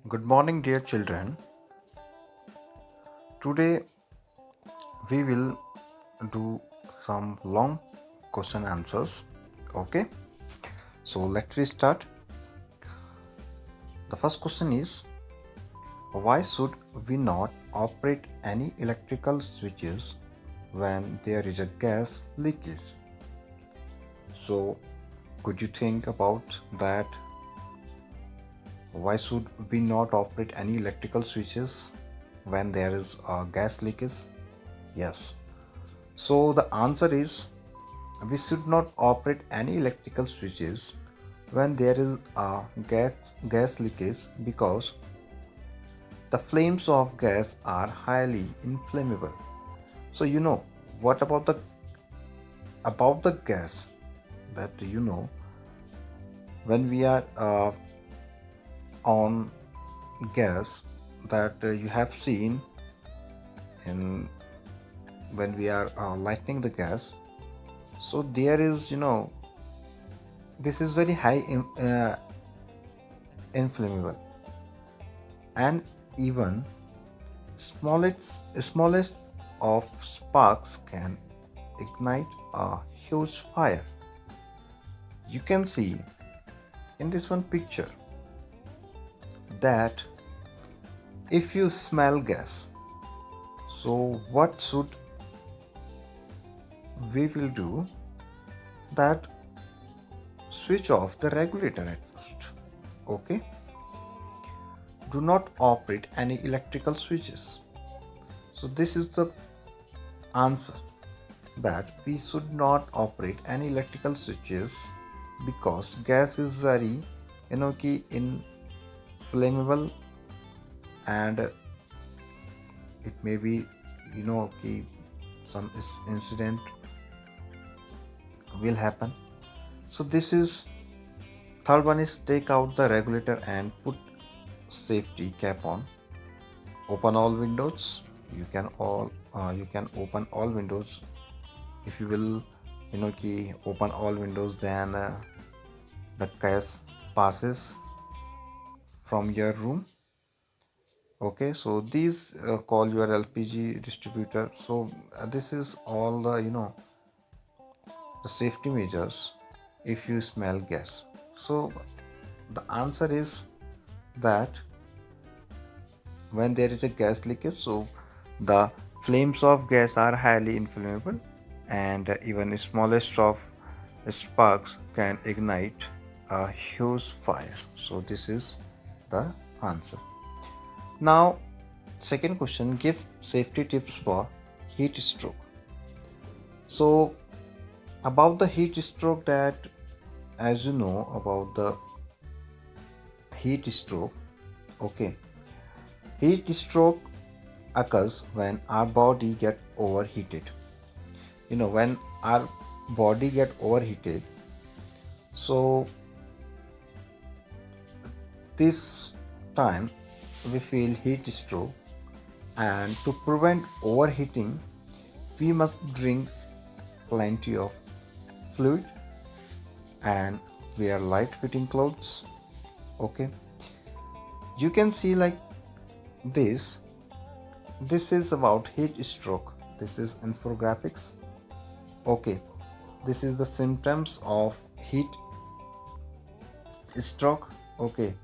Good morning, dear children. Today we will do some long question answers. Okay, so let's we start. The first question is, why should we not operate any electrical switches when there is a gas leakage? So, could you think about that? Why should we not operate any electrical switches when there is a gas leakage? Yes. So the answer is, we should not operate any electrical switches when there is a gas leakage because the flames of gas are highly inflammable. So what about the gas that when we are on gas that you have seen in when we are lighting the gas. So there is this is very high inflammable, and even smallest of sparks can ignite a huge fire. You can see in this one picture that if you smell gas, so what should we will do? That switch off the regulator at first. Okay, do not operate any electrical switches. So this is the answer, that we should not operate any electrical switches because gas is very key inflammable, and it may be key some incident will happen. So this is third one is, take out the regulator and put safety cap on. Open all windows. You can open all windows. If you will key open all windows, then the gas passes from your room. Okay, so these call your LPG distributor. So this is all the the safety measures if you smell gas. So the answer is that when there is a gas leakage, so the flames of gas are highly inflammable, and even smallest of sparks can ignite a huge fire. So this is the answer. Now, second question, give safety tips for heat stroke. So about the heat stroke, that as you know about the heat stroke, okay, heat stroke occurs when our body get overheated. When our body get overheated, so this time we feel heat stroke, and to prevent overheating we must drink plenty of fluid and wear light fitting clothes. Okay, you can see like this is about heat stroke. This is infographics. Okay, this is the symptoms of heat stroke. Okay,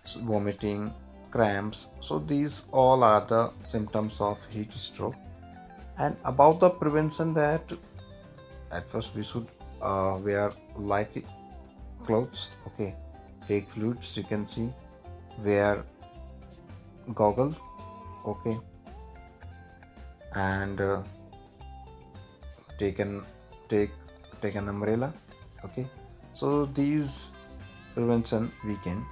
so vomiting, cramps, so these all are the symptoms of heat stroke. And about the prevention, that at first we should wear light clothes. Okay, take fluids, you can see, wear goggles. Okay, and take an take take an umbrella. Okay, so these prevention we can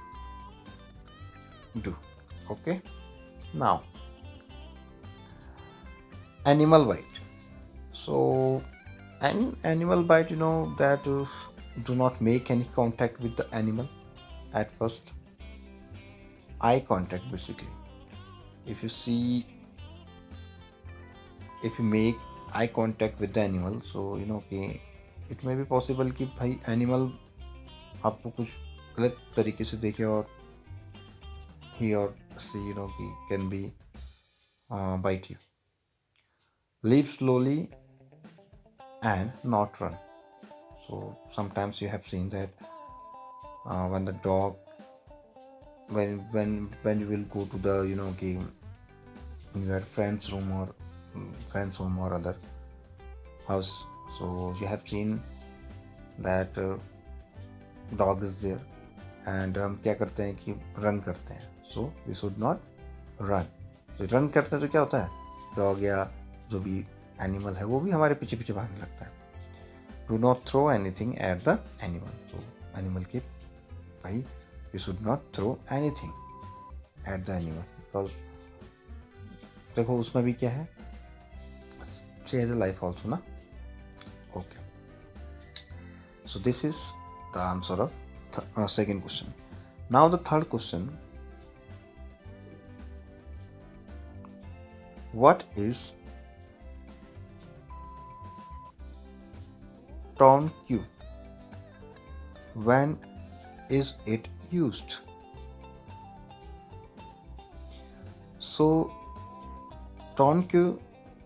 do. Okay, now animal bite. So an animal bite, that do not make any contact with the animal at first. Eye contact, basically. If you see, if you make eye contact with the animal, so कि it may be possible कि भाई animal आपको कुछ गलत तरीके से देखे और he or she, he can be bite you. Live slowly and not run. So sometimes you have seen that when the dog, when you will go to the game in your friend's room or friend's home or other house, so you have seen that dog is there, and हम क्या करते हैं कि run करते हैं. So we should not run. Run करते हैं तो क्या होता है, डॉग या जो भी एनिमल है वो भी हमारे पीछे पीछे भागने लगता है. Do not throw anything at the animal. So animal के भाई we should not throw anything at the animal, because देखो उसमें भी क्या है, she has a life also ना. Okay, so this is the answer of second question. Now the third question. What is turn Q? When is it used? So turn Q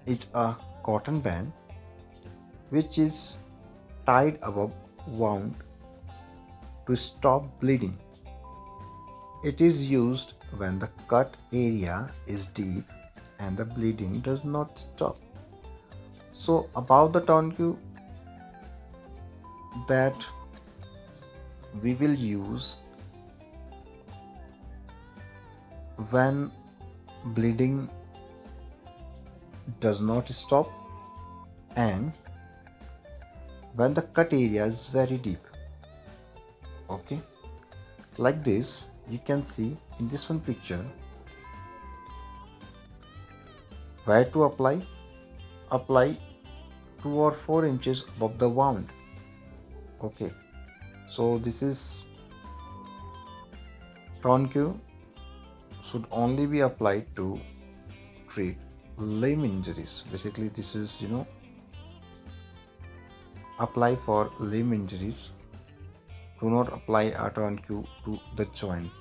is a cotton band which is tied above wound to stop bleeding. It is used when the cut area is deep and the bleeding does not stop. So about the tourniquet that we will use when bleeding does not stop and when the cut area is very deep. Okay, like this you can see in this one picture where to apply 2 or 4 inches above the wound. Okay, so this is tourniquet should only be applied to treat limb injuries. Basically this is apply for limb injuries. Do not apply a tourniquet to the joint.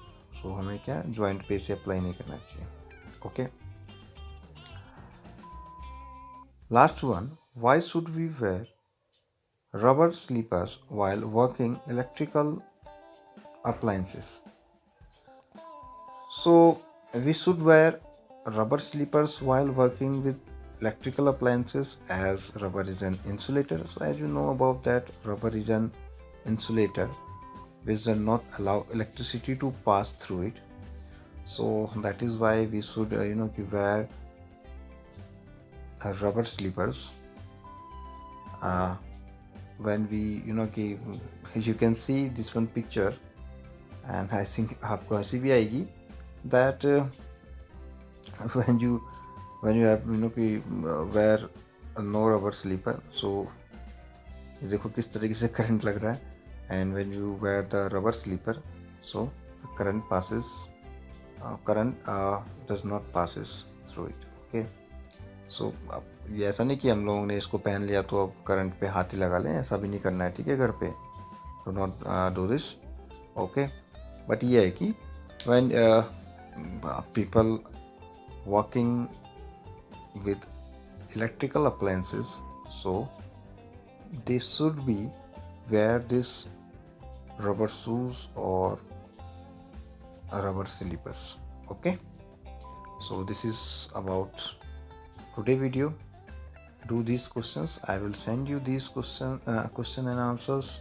So हमें क्या joint पे से apply नहीं करना चाहिए. Okay. Last one. Why should we wear rubber slippers while working electrical appliances? So we should wear rubber slippers while working with electrical appliances as rubber is an insulator. So as you know about that, rubber is an insulator which does not allow electricity to pass through it. So that is why we should wear rubber slippers when we you can see this one picture and I think आपको हंसी भी आएगी that when you have wear no rubber slipper. So देखो किस तरीके से current लग रहा है. And when you wear the rubber slipper, so current does not passes through it. Okay, so ये ऐसा नहीं कि हम लोगों ने इसको पहन लिया तो अब करंट पे हाथ ही लगा लें, ऐसा भी नहीं करना है. ठीक है, घर पे do not do this. Okay, but ये है कि when people working with electrical appliances, so they should be wear this rubber shoes or rubber slippers. Okay, so this is about today video. Do these questions. I will send you these question and answers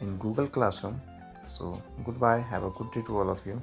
in Google Classroom. So goodbye, have a good day to all of you.